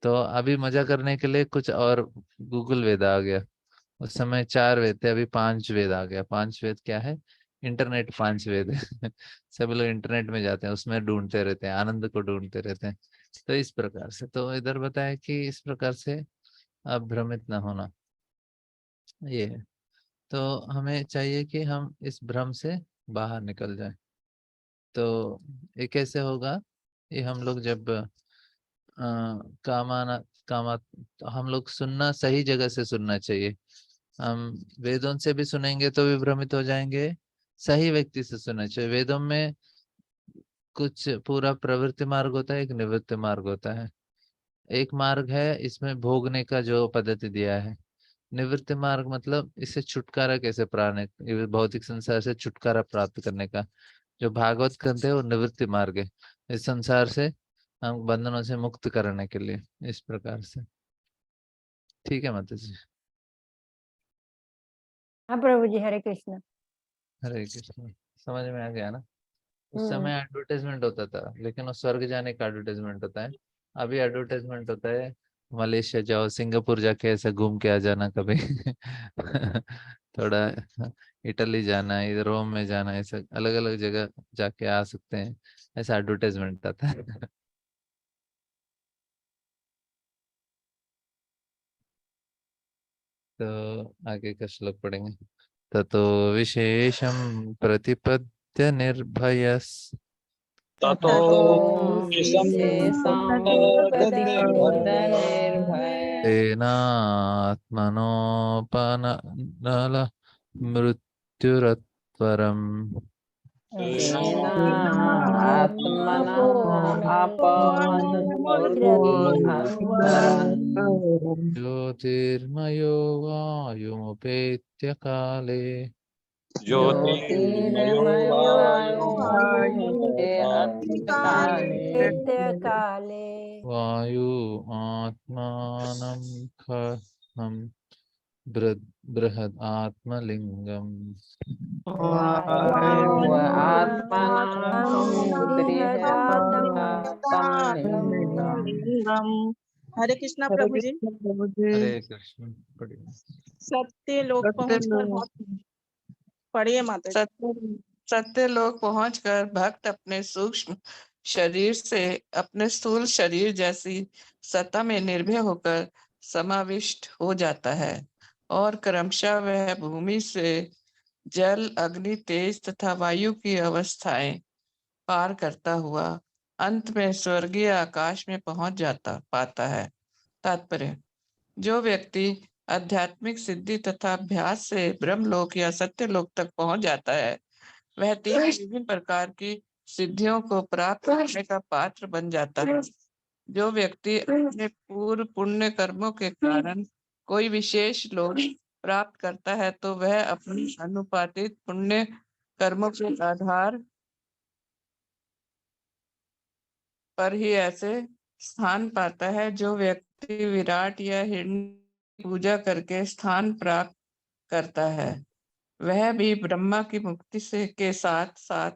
तो अभी मजा करने के लिए कुछ और गूगल वेद आ गया। उस समय 4 वेद थे, अभी 5 वेद आ गया। 5 वेद क्या है? इंटरनेट 5 वेद है सब लोग इंटरनेट में जाते हैं, उसमें ढूंढते रहते हैं, आनंद को ढूंढते रहते हैं। तो इस प्रकार से, तो इधर बताया कि इस प्रकार से आप भ्रमित ना होना, ये है। तो हमें चाहिए कि हम इस भ्रम से बाहर निकल जाएं। तो ये कैसे होगा? ये हम लोग जब कामाना कामा तो हम लोग सुनना, सही जगह से सुनना चाहिए। हम वेदों से भी सुनेंगे तो भी भ्रमित हो जाएंगे, सही व्यक्ति से सुनना चाहिए। वेदों में कुछ पूरा प्रवृत्ति मार्ग होता है, एक निवृत्ति मार्ग होता है। एक मार्ग है इसमें भोगने का जो पद्धति दिया है, निवृत्ति मार्ग मतलब इससे छुटकारा कैसे प्राणे, भौतिक संसार से छुटकारा प्राप्त करने का। जो भागवत ग्रंथ है वो निवृत्ति मार्ग है, इस संसार से हम बंधनों से मुक्त करने के लिए, इस प्रकार से। ठीक है माता जी। हाँ प्रभु जी, हरे कृष्ण। हरे कृष्ण। समझ में आ गया ना? उस हम्म। समय एडवर्टाइजमेंट होता था, लेकिन वो स्वर्ग जाने का एडवर्टाइजमेंट होता है। अभी एडवर्टाइजमेंट होता है मलेशिया जाओ, सिंगापुर जाके ऐसे घूम के आ जाना कभी थोड़ा इटली जाना है, इधर रोम में जाना है, ऐसे अलग अलग जगह जाके आ सकते हैं, ऐसा एडवर्टाइजमेंट आता है तो आगे का श्लोक पढ़ेंगे। ततो विशेषम प्रतिपद्य निर्भयस ततो ततो विषम विशेषं प्रतिपद्य प्रतिपद्य निर्भय तेनात्मनोपनल मृत्युरत्वरम् आत्मना अपन मृत्युरत्परम् ज्योतिर्मयो वायुमुपेत्य काले ज्योतिर्मयो ज्योतिर्मयो वायुमुपेत्य काले नित्य काले वायु आत्मानं खं बृहद आत्मलिंगम वायु आत्मनाहं बृहदात्मलिङ्गम् लिंगम। हरे कृष्णा प्रभु जी। हरे कृष्ण। बढ़िया। सत्य लोक पहुंचकर भक्त पढ़िए माता जी। सत्य लोक पहुंचकर भक्त अपने सूक्ष्म शरीर से अपने स्थूल शरीर जैसी सत्ता में निर्भय होकर समाविष्ट हो जाता है और क्रमशः वह भूमि से जल, अग्नि, तेज तथा वायु की अवस्थाएं पार करता हुआ अंत में स्वर्गीय आकाश में पहुंच पाता है। तात्पर्य: जो व्यक्ति आध्यात्मिक सिद्धि तथा अभ्यास से ब्रह्मलोक या सत्यलोक तक पहुंच जाता है, वह 3 विभिन्न प्रकार की सिद्धियों को प्राप्त करने का पात्र बन जाता है। जो व्यक्ति अपने पूर्व पुण्य कर्मों के कारण कोई विशेष लोक प्राप्त करता है, तो वह अपनी अनुपातित पुण्य कर्मों के आधार पर ही ऐसे स्थान पाता है। जो व्यक्ति विराट या हिरण्य पूजा करके स्थान प्राप्त करता है, वह भी ब्रह्मा की मुक्ति से के साथ साथ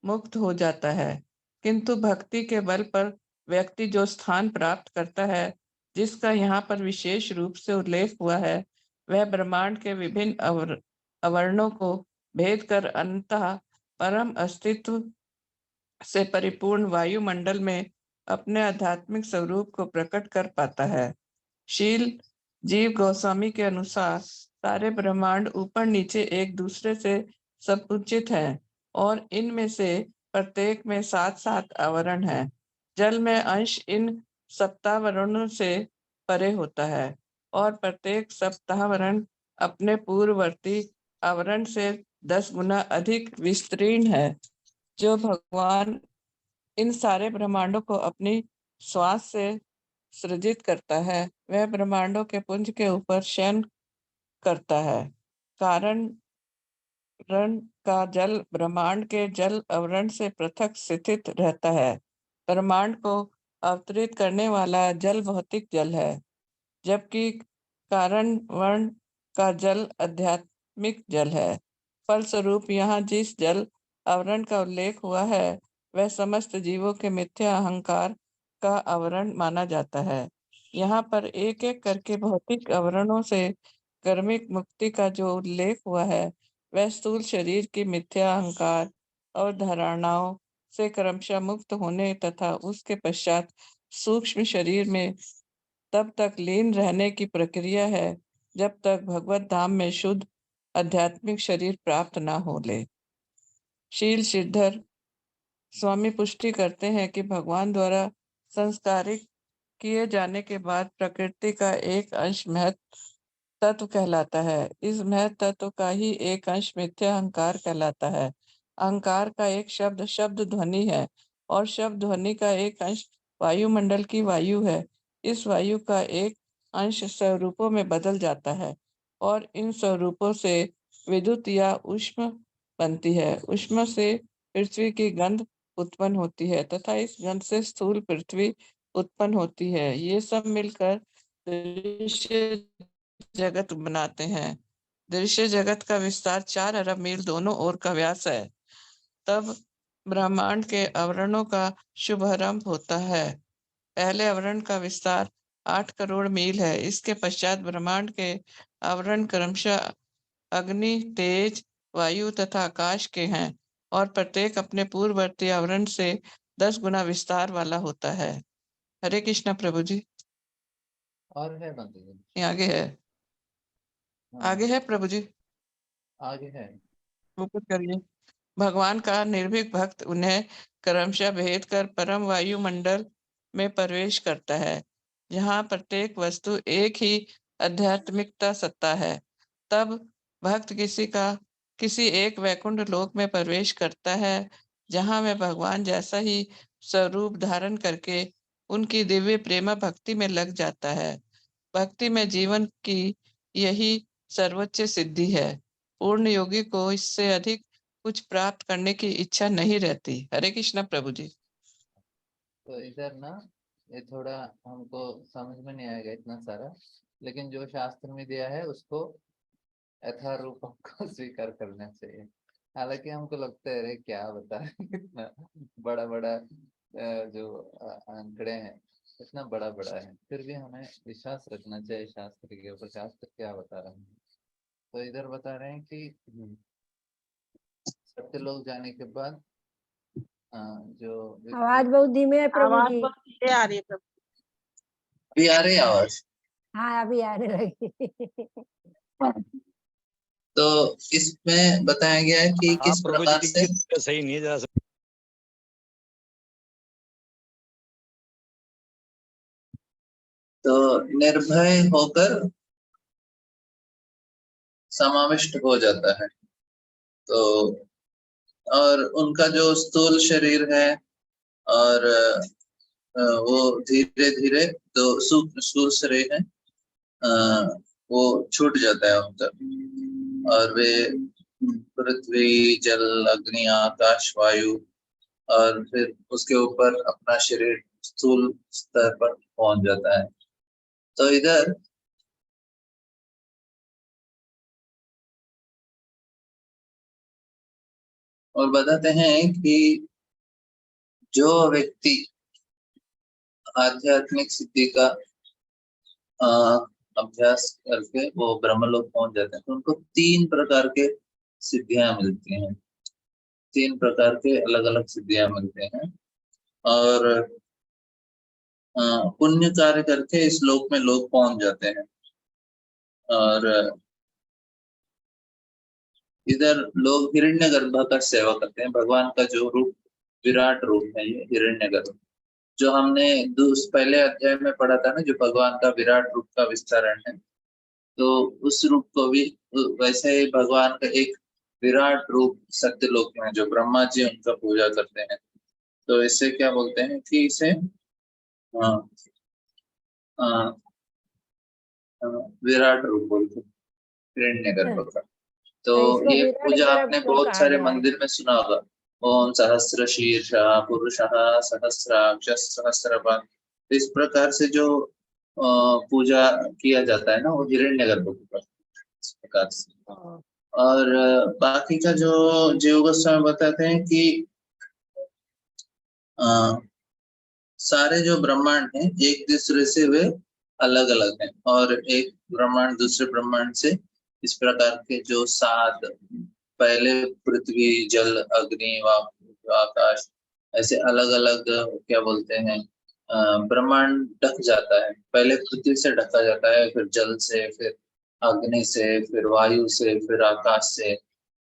मुक्त हो जाता है। किंतु भक्ति के बल पर व्यक्ति जो स्थान प्राप्त करता है, जिसका यहाँ पर विशेष रूप से उल्लेख हुआ है, वह ब्रह्मांड के विभिन्न अवर्णों को भेद कर अंततः परम अस्तित्व से परिपूर्ण वायुमंडल में अपने आध्यात्मिक स्वरूप को प्रकट कर पाता है। शील जीव गोस्वामी के अनुसार सारे ब्रह्मांड ऊपर नीचे एक दूसरे से संकुचित हैं और इनमें से प्रत्येक में 7-7 आवरण हैं। जल में अंश इन सप्तावरणों से परे होता है और प्रत्येक सप्तावरण अपने पूर्ववर्ती आवरण से 10 गुना अधिक विस्तीर्ण है। जो भगवान इन सारे ब्रह्मांडों को अपनी श्वास से सृजित करता है, वह ब्रह्मांडों के पुंज के ऊपर शयन करता है। कारण रण का जल ब्रह्मांड के जल आवरण से पृथक स्थित रहता है। ब्रह्मांड को अवतरित करने वाला जल भौतिक जल है, जबकि कारण वर्ण का जल आध्यात्मिक जल है। फलस्वरूप यहाँ जिस जल आवरण का उल्लेख हुआ है, वह समस्त जीवों के मिथ्या अहंकार का आवरण माना जाता है। यहाँ पर एक एक करके भौतिक आवरणों से कर्मिक मुक्ति का जो उल्लेख हुआ है, वह स्थूल शरीर की मिथ्या अहंकार और धारणाओं से क्रमशः मुक्त होने तथा उसके पश्चात सूक्ष्म शरीर में तब तक लीन रहने की प्रक्रिया है, जब तक भगवत धाम में शुद्ध आध्यात्मिक शरीर प्राप्त न हो ले। शील सिद्धर स्वामी पुष्टि करते हैं कि भगवान द्वारा संस्कारित किए जाने के बाद प्रकृति का एक अंश महत तत्व कहलाता है। इस महत तत्व का ही एक अंश मिथ्या अहंकार कहलाता है। अहंकार का एक शब्द शब्द ध्वनि है और शब्द ध्वनि का एक अंश वायुमंडल की वायु है। इस वायु का एक अंश स्वरूपों में बदल जाता है और इन स्वरूपों से विद्युत या ऊष्मा बनती है। ऊष्मा से पृथ्वी की गंध उत्पन्न होती है तथा इस गंध से स्थूल पृथ्वी उत्पन्न होती है। ये सब मिलकर दृश्य जगत बनाते हैं। दृश्य जगत का विस्तार 4 अरब मील दोनों ओर का व्यास है। तब ब्रह्मांड के आवरणों का शुभारंभ होता है। पहले आवरण का विस्तार 8 करोड़ मील है। इसके पश्चात ब्रह्मांड के आवरण क्रमशः अग्नि, तेज, वायु तथा आकाश के हैं और प्रत्येक अपने पूर्ववर्ती आवरण से 10 गुना विस्तार वाला होता है। हरे कृष्णा प्रभु जी। और है बंधु जी? ये आगे है, आगे है प्रभु जी, आगे है। ऊपर करिए। भगवान का निर्भीक भक्त उन्हें क्रमशः भेद कर परम वायुमंडल में प्रवेश करता है, जहाँ प्रत्येक वस्तु एक ही आध्यात्मिकता सत्ता है। तब भक्त किसी एक वैकुंठ लोक में प्रवेश करता है, जहाँ वह भगवान जैसा ही स्वरूप धारण करके उनकी दिव्य प्रेम भक्ति में लग जाता है। भक्ति में जीवन की यही सर्वोच्च सिद्धि है। पूर्ण योगी को इससे अधिक कुछ प्राप्त करने की इच्छा नहीं रहती। हरे कृष्णा प्रभु जी। तो इधर ना ये थोड़ा हमको समझ में नहीं आएगा इतना सारा, लेकिन जो शास्त्र में दिया है उसको यथारूप हमको स्वीकार करना चाहिए। हालांकि हमको लगता है अरे क्या बता रहे कितना बड़ा बड़ा जो आंकड़े हैं इतना बड़ा बड़ा है, फिर भी हमें विश्वास रखना चाहिए शास्त्र के ऊपर। शास्त्र क्या बता रहे हैं? तो इधर बता रहे हैं कि सत्य लोग जाने के बाद जो आवाज बहुत धीमे है प्रभु आवाज जी। बहुत धीरे आ रही है प्रभु। अभी आ रही है आवाज? हाँ अभी आने लगी। तो इसमें बताया गया है कि हाँ किस प्रभु प्रकार जी से की सही नहीं जा सकता। तो निर्भय होकर समाविष्ट हो जाता है। तो और उनका जो स्थूल शरीर है और वो धीरे धीरे जो सूक्ष्म स्थूल शरीर है वो छूट जाता है उनका, और वे पृथ्वी, जल, अग्नि, आकाश, वायु और फिर उसके ऊपर अपना शरीर स्थूल स्तर पर पहुंच जाता है। तो इधर और बताते हैं कि जो व्यक्ति आध्यात्मिक सिद्धि का अभ्यास करके वो ब्रह्मलोक पहुंच जाते हैं, तो उनको 3 प्रकार के सिद्धियां मिलती हैं। 3 प्रकार के अलग अलग सिद्धियां मिलते हैं। और पुण्य कार्य करके इस लोक में लोग पहुंच जाते हैं। और इधर लोग हिरण्यगर्भ का सेवा करते हैं। भगवान का जो रूप, विराट रूप है ये हिरण्यगर्भ, जो हमने पहले अध्याय में पढ़ा था ना, जो भगवान का विराट रूप का विस्तारण है, तो उस रूप को भी वैसे ही भगवान का एक विराट रूप सत्यलोक में, जो ब्रह्मा जी उनका पूजा करते हैं, तो इससे क्या बोलते हैं कि इसे विराट रूप बोलते हैं, हिरण्यगर्भ का। तो इसको ये विराट पूजा गर्भ आपने क्यों बहुत कहा सारे गया है? मंदिर में सुना होगा। ओम सहस्र शीर्षा पुरुषः सहस्राक्ष सहस्रपाद, इस प्रकार से जो पूजा किया जाता है ना, वो हिरण्यगर्भ के इस प्रकार से। और बाकी का जो जीव गोस्वामी बताते हैं कि सारे जो ब्रह्मांड हैं एक दूसरे से वे अलग अलग हैं, और एक ब्रह्मांड दूसरे ब्रह्मांड से इस प्रकार के जो 7 पहले पृथ्वी, जल, अग्नि, वायु, आकाश, ऐसे अलग अलग क्या बोलते हैं ब्रह्मांड ढक जाता है। पहले पृथ्वी से ढका जाता है, फिर जल से, फिर अग्नि से, फिर वायु से, फिर आकाश से।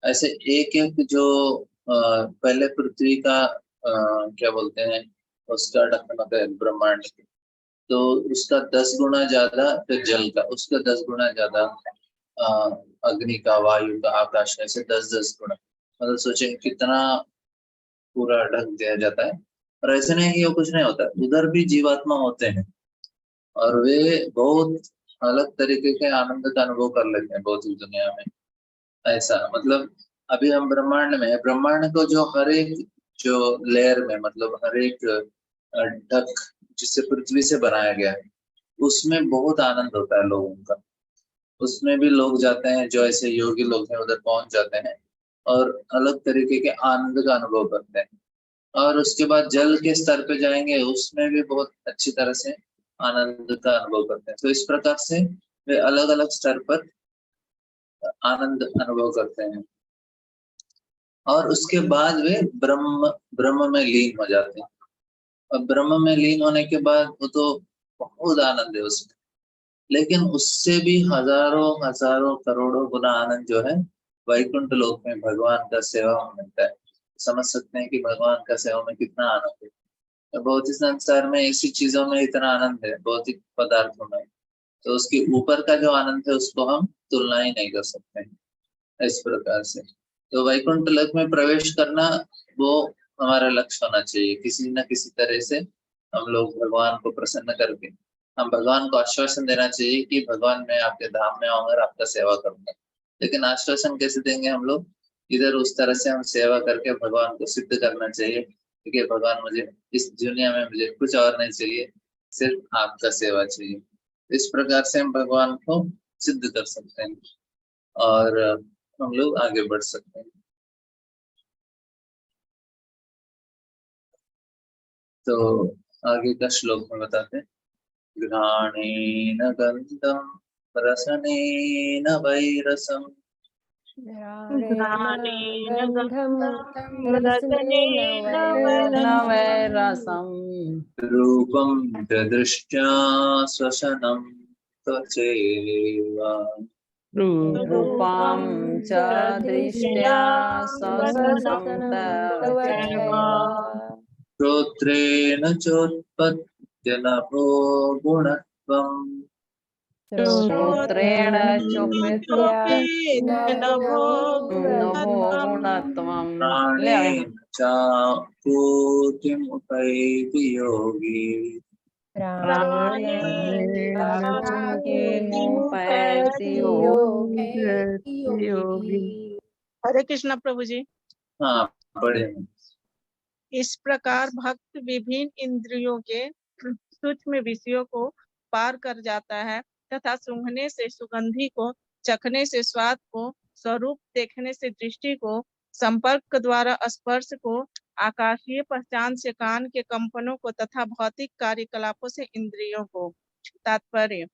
ऐसे एक एक जो पहले पृथ्वी का क्या बोलते हैं उसका ढक्कन होता है ब्रह्मांड, तो उसका 10 गुना ज्यादा, फिर जल का उसका 10 गुना ज्यादा, अग्नि का, वायु का, आकाश, ऐसे 10-10 गुना। मतलब सोचें कितना पूरा ढक दिया जाता है। और ऐसे नहीं कि वो कुछ नहीं होता, उधर भी जीवात्मा होते हैं और वे बहुत अलग तरीके के आनंद का अनुभव कर लेते हैं भौतिक दुनिया में। ऐसा मतलब अभी हम ब्रह्मांड में है, ब्रह्मांड को जो हर एक जो लेयर में, मतलब हर एक ढक जिससे पृथ्वी से बनाया गया है, उसमें बहुत आनंद होता है लोगों का। उसमें भी लोग जाते हैं, जो ऐसे योगी लोग हैं उधर पहुंच जाते हैं और अलग तरीके के आनंद का अनुभव करते हैं। और उसके बाद जल के स्तर पे जाएंगे, उसमें भी बहुत अच्छी तरह से आनंद का अनुभव करते हैं। तो इस प्रकार से वे अलग अलग स्तर पर आनंद अनुभव करते हैं। और उसके बाद वे ब्रह्म में लीन हो जाते हैं। अब ब्रह्म में लीन होने के बाद वो तो बहुत आनंद है उसमें, लेकिन उससे भी हजारों हजारों करोड़ों गुना आनंद जो है वैकुंठ लोक में भगवान का सेवा में मिलता है। समझ सकते हैं कि भगवान का सेवा में कितना आनंद है। तो भौतिक संसार में ऐसी चीजों में इतना आनंद है, भौतिक पदार्थों में, तो उसके ऊपर का जो आनंद है उसको हम तुलना ही नहीं कर सकते हैं। इस प्रकार से तो वैकुंठ लोक में प्रवेश करना वो हमारा लक्ष्य होना चाहिए। किसी न किसी तरह से हम लोग भगवान को प्रसन्न करके हम भगवान को आश्वासन देना चाहिए कि भगवान मैं आपके धाम में आऊंगा, आपका सेवा करूंगा। लेकिन आश्वासन कैसे देंगे हम लोग? इधर उस तरह से हम सेवा करके भगवान को सिद्ध करना चाहिए, क्योंकि भगवान मुझे इस दुनिया में मुझे कुछ और नहीं चाहिए, सिर्फ आपका सेवा चाहिए। इस प्रकार से हम भगवान को सिद्ध कर सकते हैं और हम लोग आगे बढ़ सकते हैं। तो आगे का श्लोक में बताते हैं, घ्राणेन गन्धं रसनेन वैरसं घ्राणेन गन्धं गन्धं रसनेन रसनेन वैरसं रूपं च दृष्ट्या श्वसनं त्वचैव रूपं च दृष्ट्या स्वसनं तवचैव श्रोत्रेण चोत्पद्य नभो गुणत्वम् श्रोत्रेण चोपेत्या नभो नभो गुणत्वम् गुणत्वम् प्राणेन चापूर्तिमुपैति योगी प्राणेनापूर्तिमुपैति योगी। हरे कृष्णा प्रभु जी। हाँ बड़े। इस प्रकार भक्त विभिन्न इंद्रियों के सूक्ष्म विषयों को पार कर जाता है तथा सूंघने से सुगंधि को, चखने से स्वाद को, स्वरूप देखने से दृष्टि को, संपर्क द्वारा स्पर्श को, आकाशीय पहचान से कान के कंपनों को तथा भौतिक कार्यकलापों से इंद्रियों को। तात्पर्य,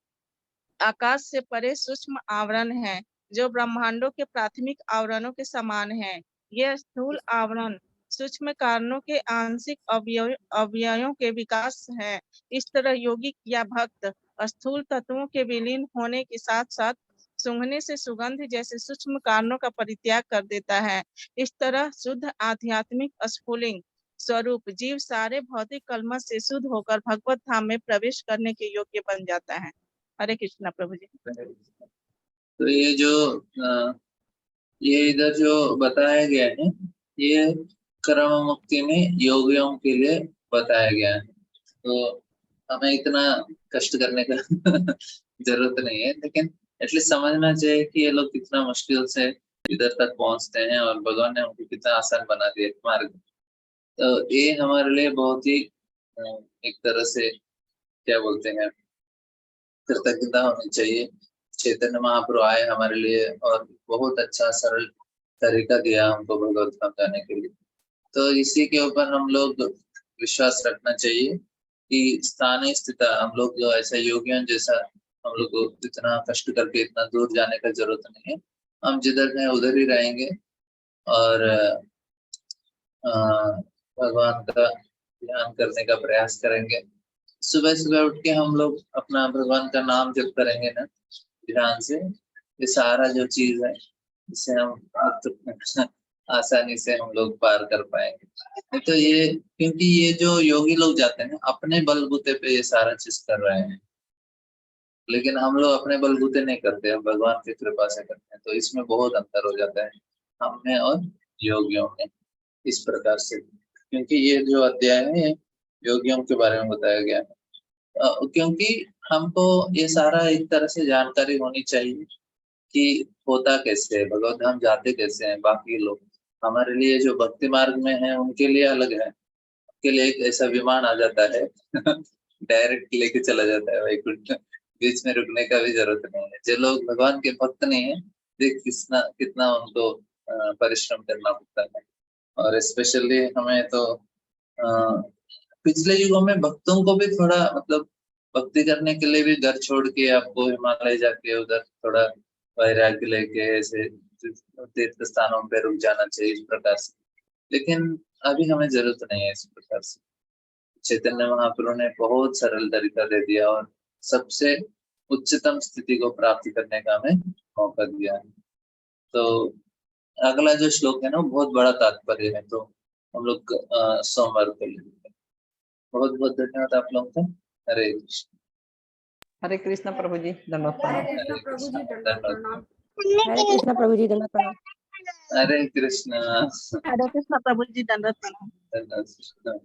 आकाश से परे सूक्ष्म आवरण है जो ब्रह्मांडों के प्राथमिक आवरणों के समान है। यह स्थूल आवरण सूक्ष्म कारणों के आंशिक अवयवों के विकास है। इस तरह योगी या भक्त स्थूल तत्वों के विलीन होने के साथ साथ सूंघने से सुगंध जैसे सूक्ष्म कारणों का परित्याग कर देता है। इस तरह शुद्ध आध्यात्मिक स्फुलिंग स्वरूप जीव सारे भौतिक कलमश से शुद्ध होकर भगवत धाम में प्रवेश करने के योग्य बन जाता है। हरे कृष्णा प्रभु जी। तो ये जो ये इधर जो बताया गया है, ये कर्म मुक्ति में योगियों के लिए बताया गया है। तो हमें इतना कष्ट करने का जरूरत नहीं है, लेकिन एटलीस्ट समझना चाहिए कि ये लोग कितना मुश्किल से इधर तक पहुंचते हैं और भगवान ने उनको कितना आसान बना दिया मार्ग। तो ये हमारे लिए बहुत ही एक तरह से क्या बोलते हैं, कृतज्ञता होनी चाहिए। चैतन्य महाप्रभु आए हमारे लिए और बहुत अच्छा सरल तरीका दिया हमको भगवत धाम जाने के लिए। तो इसी के ऊपर हम लोग विश्वास रखना चाहिए कि स्थानीय स्थित हम लोग जो ऐसा योगियों जैसा हम लोग को इतना कष्ट करके इतना दूर जाने का जरूरत नहीं है। हम जिधर हैं उधर ही रहेंगे और भगवान का ध्यान करने का प्रयास करेंगे। सुबह सुबह उठ के हम लोग अपना भगवान का नाम जप करेंगे ना ध्यान से, ये सारा जो चीज है इसे हम आसानी से हम लोग पार कर पाएंगे। तो ये क्योंकि ये जो योगी लोग जाते हैं अपने बलबूते पे ये सारा चीज कर रहे हैं, लेकिन हम लोग अपने बलबूते नहीं करते, हम भगवान की कृपा से करते हैं। तो इसमें बहुत अंतर हो जाता है हम में और योगियों में इस प्रकार से, क्योंकि ये जो अध्याय है योगियों के बारे में बताया गया है। क्योंकि हमको ये सारा एक तरह से जानकारी होनी चाहिए कि होता कैसे है, भगवत धाम जाते कैसे हैं बाकी लोग। हमारे लिए जो भक्ति मार्ग में है उनके लिए अलग है, उनके लिए एक ऐसा विमान आ जाता है डायरेक्ट लेके चला जाता है वैकुंठ, बीच में रुकने का भी जरूरत नहीं है। जो लोग भगवान के भक्त नहीं है, देख कितना उनको परिश्रम करना पड़ता है। और स्पेशली हमें तो पिछले युगों में भक्तों को भी थोड़ा मतलब भक्ति करने के लिए भी घर छोड़ के आपको हिमालय जाके उधर थोड़ा वैराग्य लेके ऐसे तीर्थ स्थानों पे रुक जाना चाहिए इस प्रकार से, लेकिन अभी हमें जरूरत नहीं है इस प्रकार से। चैतन्य महाप्रभु ने बहुत सरल तरीका दे दिया और सबसे उच्चतम स्थिति को प्राप्त करने का हमें मौका दिया है। तो अगला जो श्लोक है ना बहुत बड़ा तात्पर्य है, तो हम लोग सोमवार को लेंगे। बहुत बहुत धन्यवाद आप लोगों का। हरे कृष्ण। हरे कृष्ण प्रभु जी, धन्यवाद प्रणाम। हरे कृष्ण प्रभु जी, दंडवत प्रणाम। हरे कृष्ण प्रभु जी, धन्यवाद प्रणाम। हरे कृष्ण। हरे कृष्ण प्रभु जी, दंडवत प्रणाम। धन्यवाद।